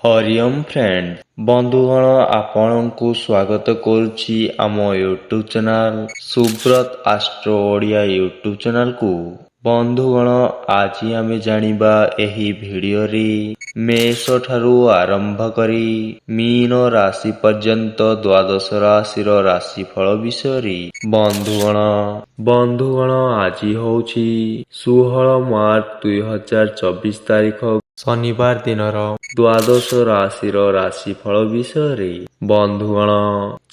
Hariom friend, ବନ୍ଧୁଗଣ ଆପଣଙ୍କୁ ସ୍ୱାଗତ କରୁଛି ଆମ YouTube channel Subrata astro Odia YouTube ଚ୍ୟାନେଲକୁ। ବନ୍ଧୁଗଣ, ଆଜି ଆମେ ଜାଣିବା ଏହି ଭିଡ଼ିଓରେ ମେଷ ଠାରୁ ଆରମ୍ଭ କରି ମୀନ ରାଶି ପର୍ଯ୍ୟନ୍ତ ଦ୍ୱାଦଶ ରାଶିର ରାଶିଫଳ ବିଷୟରେ। ବନ୍ଧୁଗଣ ଆଜି ହେଉଛି 16 ମାର୍ଚ୍ଚ 2024 ତାରିଖ ଶନିବାର ଦିନର ଦ୍ୱାଦଶ ରାଶିର ରାଶିଫଳ ବିଷୟରେ। ବନ୍ଧୁଗଣ,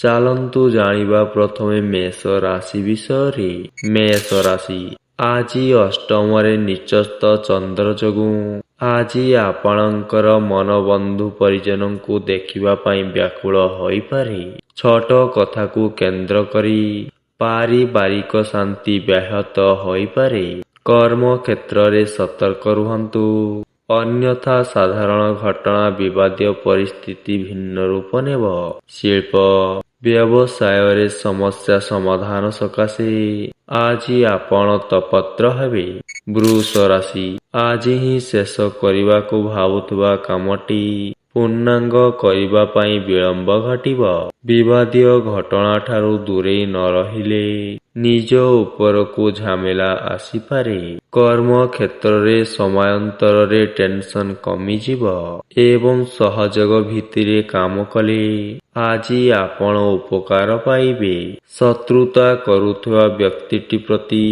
ଚାଲନ୍ତୁ ଜାଣିବା ପ୍ରଥମେ ମେଷ ରାଶି ବିଷୟରେ। ମେଷ ରାଶି ଆଜି ଅଷ୍ଟମରେ ନିଚସ୍ତ ଚନ୍ଦ୍ର ଯୋଗୁଁ ଆଜି ଆପଣଙ୍କର ମନ ବନ୍ଧୁ ପରିଜନଙ୍କୁ ଦେଖିବା ପାଇଁ ବ୍ୟାକୁଳ ହୋଇପାରେ। ଛୋଟ କଥାକୁ କେନ୍ଦ୍ର କରି ପାରିବାରିକ ଶାନ୍ତି ବ୍ୟାହତ ହୋଇପାରେ। କର୍ମ କ୍ଷେତ୍ରରେ ସତର୍କ ରୁହନ୍ତୁ, ଅନ୍ୟଥା ସାଧାରଣ ଘଟଣା ବିବାଦୀୟ ପରିସ୍ଥିତି ଭିନ୍ନ ରୂପ ନେବ। ଶିଳ୍ପ ବ୍ୟବସାୟରେ ସମସ୍ୟା ସମାଧାନ ସକାଶେ ଆଜି ଆପଣ ତତ୍ପର ହେବେ। ବୃଷ ରାଶି ଆଜି ହିଁ ଶେଷ କରିବାକୁ ଭାବୁଥିବା କାମଟି ପୂର୍ଣ୍ଣାଙ୍ଗ କରିବା ପାଇଁ ବିଳମ୍ବ ଘଟିବ। ବିବାଦୀୟ ଘଟଣାଠାରୁ ଦୂରେଇ ନ ରହିଲେ ନିଜ ଉପରକୁ ଝାମେଲା ଆସିପାରେ। କର୍ମ କ୍ଷେତ୍ରରେ ସମୟାନ୍ତରରେ ଟେନସନ୍ କମିଯିବ ଏବଂ ସହଯୋଗ ଭିତ୍ତିରେ କାମ କଲେ ଆଜି ଆପଣ ଉପକାର ପାଇବେ। ଶତ୍ରୁତା କରୁଥିବା ବ୍ୟକ୍ତିଟି ପ୍ରତି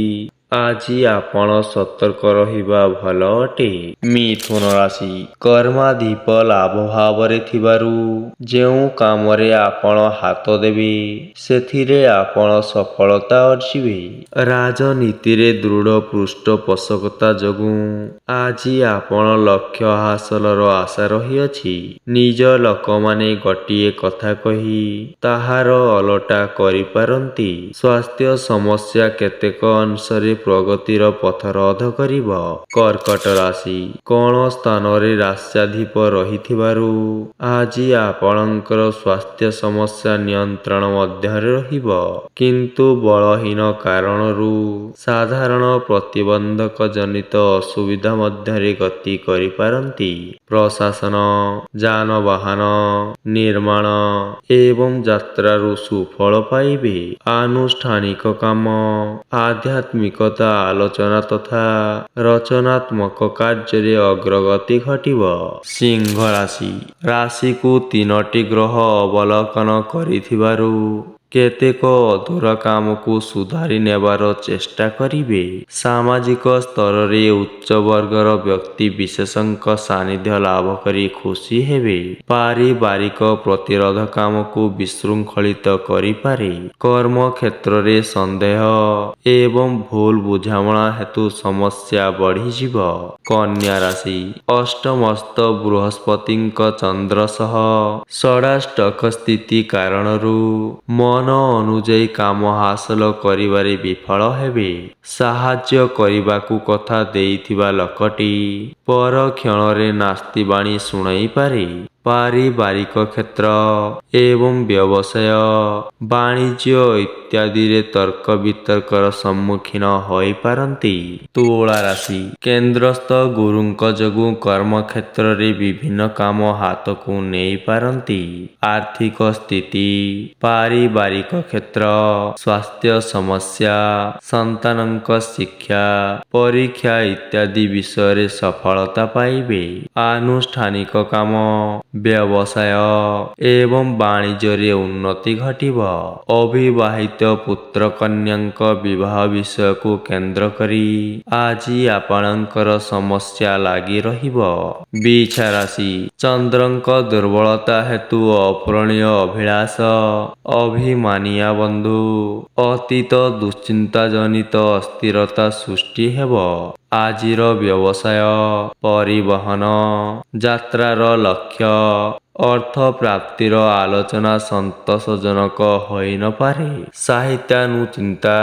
ଆଜି ଆପଣ ସତର୍କ ରହିବା ଭଲ ଅଟେ। ମିଥୁନ ରାଶି କର୍ମାଧିପ ଲାଭ ଭାବରେ ଥିବାରୁ ଯେଉଁ କାମରେ ଆପଣ ହାତ ଦେବେ ସେଥିରେ ଆପଣ ସଫଳତା ଅର୍ଜିବେ। ରାଜନୀତିରେ ଦୃଢ଼ ପୃଷ୍ଠପୋଷକତା ଯୋଗୁଁ ଆଜି ଆପଣ ଲକ୍ଷ୍ୟ ହାସଲର ଆଶା ରହିଅଛି। ନିଜ ଲୋକମାନେ ଗୋଟିଏ କଥା କହି ତାହାର ଓଲଟା କରିପାରନ୍ତି। ସ୍ୱାସ୍ଥ୍ୟ ସମସ୍ୟା କେତେକ ଅଂଶରେ ପ୍ରଗତିର ପଥ ରୋଧ କରିବ। କର୍କଟ ରାଶି କୋଣ ସ୍ଥାନରେ ରାଶ୍ୟାଧିପ ରହିଥିବାରୁ ଆଜି ଆପଣଙ୍କର ସ୍ୱାସ୍ଥ୍ୟ ସମସ୍ୟା ନିୟନ୍ତ୍ରଣ ମଧ୍ୟରେ ରହିବ, କିନ୍ତୁ ବଳହୀନ କାରଣରୁ ସାଧାରଣ ପ୍ରତିବନ୍ଧକ ଜନିତ ଅସୁବିଧା ମଧ୍ୟରେ ଗତି କରିପାରନ୍ତି। ପ୍ରଶାସନ, ଯାନବାହନ ନିର୍ମାଣ ଏବଂ ଯାତ୍ରାରୁ ସୁଫଳ ପାଇବେ। ଆନୁଷ୍ଠାନିକ କାମ, ଆଧ୍ୟାତ୍ମିକତା, ଆଲୋଚନା ତଥା ରଚନାତ୍ମକ କାର୍ଯ୍ୟରେ ଅଗ୍ରଗତି ଘଟିବ। ସିଂହ ରାଶି ରାଶିକୁ 3ଟି ଗ୍ରହ ଅବଲୋକନ କରିଥିବାରୁ କେତେକ ଅଧୁରା କାମକୁ ସୁଧାରି ନେବାର ଚେଷ୍ଟା କରିବେ। ସାମାଜିକ ସ୍ତରରେ ଉଚ୍ଚ ବର୍ଗର ବ୍ୟକ୍ତି ବିଶେଷଙ୍କ ସାନ୍ନିଧ୍ୟ ଲାଭ କରି ଖୁସି ହେବେ। ପାରିବାରିକ ପ୍ରତିରୋଧ କାମକୁ ବିଶୃଙ୍ଖଳିତ କରିପାରେ। କର୍ମ କ୍ଷେତ୍ରରେ ସନ୍ଦେହ ଏବଂ ଭୁଲ ବୁଝାମଣା ହେତୁ ସମସ୍ୟା ବଢ଼ିଯିବ। କନ୍ୟା ରାଶି ଅଷ୍ଟମସ୍ଥ ବୃହସ୍ପତିଙ୍କ ଚନ୍ଦ୍ର ସହ ଷଷ୍ଠାଷ୍ଟକ ସ୍ଥିତି କାରଣରୁ ମନ ଅନୁଯାୟୀ କାମ ହାସଲ କରିବାରେ ବିଫଳ ହେବେ। ସାହାଯ୍ୟ କରିବାକୁ କଥା ଦେଇଥିବା ଲୋକଟି ପରକ୍ଷଣରେ ନାସ୍ତି ବାଣୀ ଶୁଣାଇପାରେ। ପାରିବାରିକ କ୍ଷେତ୍ର ଏବଂ ବ୍ୟବସାୟ ବାଣିଜ୍ୟ ଇତ୍ୟାଦିରେ ତର୍କ ବିତର୍କର ସମ୍ମୁଖୀନ ହୋଇପାରନ୍ତି। ତୁଳା ରାଶି କେନ୍ଦ୍ରସ୍ଥ ଗୁରୁଙ୍କ ଯୋଗୁଁ କର୍ମକ୍ଷେତ୍ରରେ ବିଭିନ୍ନ କାମ ହାତକୁ ନେଇପାରନ୍ତି। ଆର୍ଥିକ ସ୍ଥିତି, ପାରିବାରିକ କ୍ଷେତ୍ର, ସ୍ୱାସ୍ଥ୍ୟ ସମସ୍ୟା, ସନ୍ତାନଙ୍କ ଶିକ୍ଷା, ପରୀକ୍ଷା ଇତ୍ୟାଦି ବିଷୟରେ ସଫଳତା ପାଇବେ। ଆନୁଷ୍ଠାନିକ କାମ, ବ୍ୟବସାୟ ଏବଂ ବାଣିଜ୍ୟରେ ଉନ୍ନତି ଘଟିବ। ଅବିବାହିତ ପୁତ୍ର କନ୍ୟାଙ୍କ ବିବାହ ବିଷୟକୁ କେନ୍ଦ୍ର କରି ଆଜି ଆପଣଙ୍କର ସମସ୍ୟା ଲାଗି ରହିବ। ବିଛା ରାଶି ଚନ୍ଦ୍ରଙ୍କ ଦୁର୍ବଳତା ହେତୁ ଅପୂରଣୀୟ ଅଭିଳାଷ, ଅଭିମାନିଆ ବନ୍ଧୁ, ଅତୀତ ଦୁଶ୍ଚିନ୍ତା ଜନିତ ଅସ୍ଥିରତା ସୃଷ୍ଟି ହେବ। ଆଜିର ବ୍ୟବସାୟ, ପରିବହନ, ଯାତ୍ରାର ଲକ୍ଷ୍ୟ, ଅର୍ଥ ପ୍ରାପ୍ତିର ଆଲୋଚନା ସନ୍ତୋଷଜନକ ହୋଇନପାରେ। ସାହିତ୍ୟାନୁଚିନ୍ତା,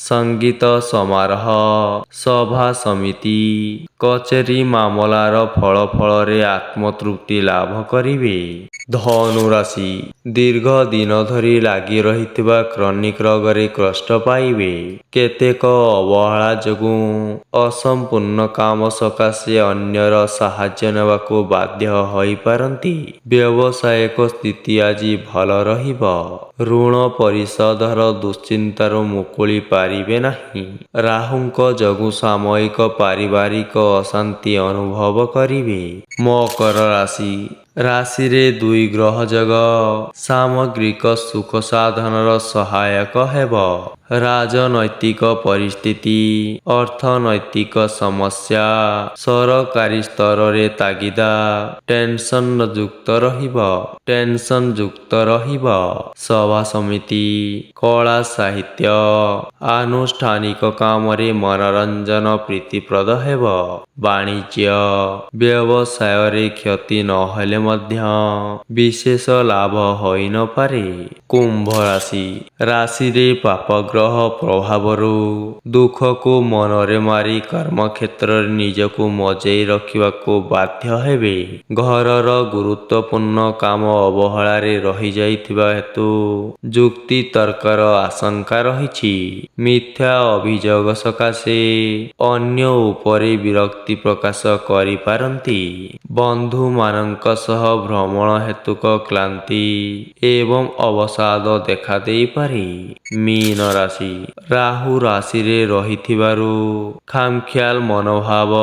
ସଙ୍ଗୀତ ସମାରୋହ, ସଭା ସମିତି, କଚେରୀ ମାମଲାର ଫଳାଫଳରେ ଆତ୍ମତୃପ୍ତି ଲାଭ କରିବେ। ଧନୁ ରାଶି ଦୀର୍ଘ ଦିନ ଧରି ଲାଗି ରହିଥିବା କ୍ରନିକ ରୋଗରେ କଷ୍ଟ ପାଇବେ। କେତେକ ଅବହେଳା ଯୋଗୁଁ ଅସମ୍ପୂର୍ଣ୍ଣ କାମ ସକାଶେ ଅନ୍ୟର ସାହାଯ୍ୟ ନେବାକୁ ବାଧ୍ୟ ହୋଇପାରନ୍ତି। ବ୍ୟବସାୟିକ ସ୍ଥିତି ଆଜି ଭଲ ରହିବ। ଋଣ ପରିଶୋଧର ଦୁଶ୍ଚିନ୍ତାରୁ ମୁକୁଳି ପାରିବେ ନାହିଁ। ରାହୁଙ୍କ ଯୋଗୁଁ ସାମୟିକ ପାରିବାରିକ ଅଶାନ୍ତି ଅନୁଭବ କରିବେ। ମକର ରାଶିରେ ଦୁଇ ଗ୍ରହ ଯୋଗ ସାମଗ୍ରିକ ସୁଖ ସାଧନର ସହାୟକ ହେବ। ରାଜନୈତିକ ପରିସ୍ଥିତି, ଅର୍ଥନୈତିକ ସମସ୍ୟା, ସରକାରୀ ସ୍ତରରେ ତାଗିଦା ଟେନସନ ଯୁକ୍ତ ରହିବ। ସଭା ସମିତି, କଳା ସାହିତ୍ୟ, ଆନୁଷ୍ଠାନିକ କାମରେ ମନୋରଞ୍ଜନ ପ୍ରୀତିପ୍ରଦ ହେବ। ବାଣିଜ୍ୟ ବ୍ୟବସାୟରେ କ୍ଷତି ନହେଲେ ମଧ୍ୟ ବିଶେଷ ଲାଭ ହୋଇନପାରେ। କୁମ୍ଭ ରାଶିରେ ପାପଗ୍ରହ ପ୍ରଭାବରୁ ଦୁଃଖକୁ ମନରେ ମାରି କର୍ମକ୍ଷେତ୍ରରେ ନିଜକୁ ମଜେଇ ରଖିବାକୁ ବାଧ୍ୟ ହେବେ। ଘରର ଗୁରୁତ୍ୱପୂର୍ଣ୍ଣ କାମ ଅବହେଳାରେ ରହିଯାଇଥିବା ହେତୁ ଯୁକ୍ତିତର୍କର ଆଶଙ୍କା ରହିଛି। ମିଥ୍ୟା ଅଭିଯୋଗ ସକାଶେ ଅନ୍ୟ ଉପରେ ବିରକ୍ତି ପ୍ରକାଶ କରିପାରନ୍ତି। ବନ୍ଧୁମାନଙ୍କ ସହ ଭ୍ରମଣ ହେତୁକ କ୍ଳାନ୍ତି ଏବଂ ଅବସାଦ ଦେଖାଦେଇପାରେ। ମୀନ ରାଶି ରାହୁ ରାଶିରେ ରହିଥିବାରୁ ଖାମଖିଆଲ ମନୋଭାବ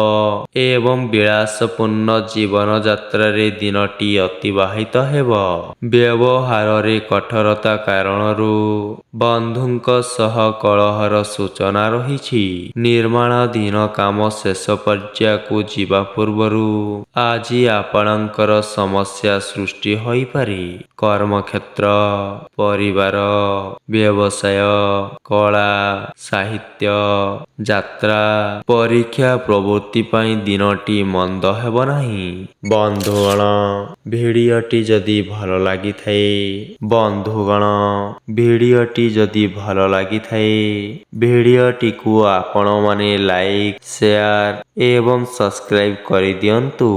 ଏବଂ ବିଳାସପୂର୍ଣ୍ଣ ଜୀବନଯାତ୍ରାରେ ଦିନଟି ଅତିବାହିତ ହେବ। ବ୍ୟବହାରରେ କଠୋରତା କାରଣରୁ ବନ୍ଧୁଙ୍କ ସହ କଳହର ସୂଚନା ରହିଛି। ନିର୍ମାଣାଧୀନ କାମ ଶେଷ ପର୍ଯ୍ୟାୟକୁ ଯିବା ପୂର୍ବରୁ ଆଜି ଆପଣଙ୍କର ସମସ୍ୟା ସୃଷ୍ଟି ହୋଇପାରେ। କର୍ମକ୍ଷେତ୍ର, ପରିବାର, ବ୍ୟବସାୟ, କଳା ସାହିତ୍ୟ, ଯାତ୍ରା, ପରୀକ୍ଷା ପ୍ରଭୃତି ପାଇଁ ଦିନଟି ମନ୍ଦ ହେବ ନାହିଁ। ବନ୍ଧୁଗଣ ଭିଡ଼ିଓଟି ଯଦି ଭଲ ଲାଗିଥାଏ ଭିଡ଼ିଓଟିକୁ ଆପଣମାନେ ଲାଇକ୍, ସେୟାର ଏବଂ ସବସ୍କ୍ରାଇବ୍ କରିଦିଅନ୍ତୁ।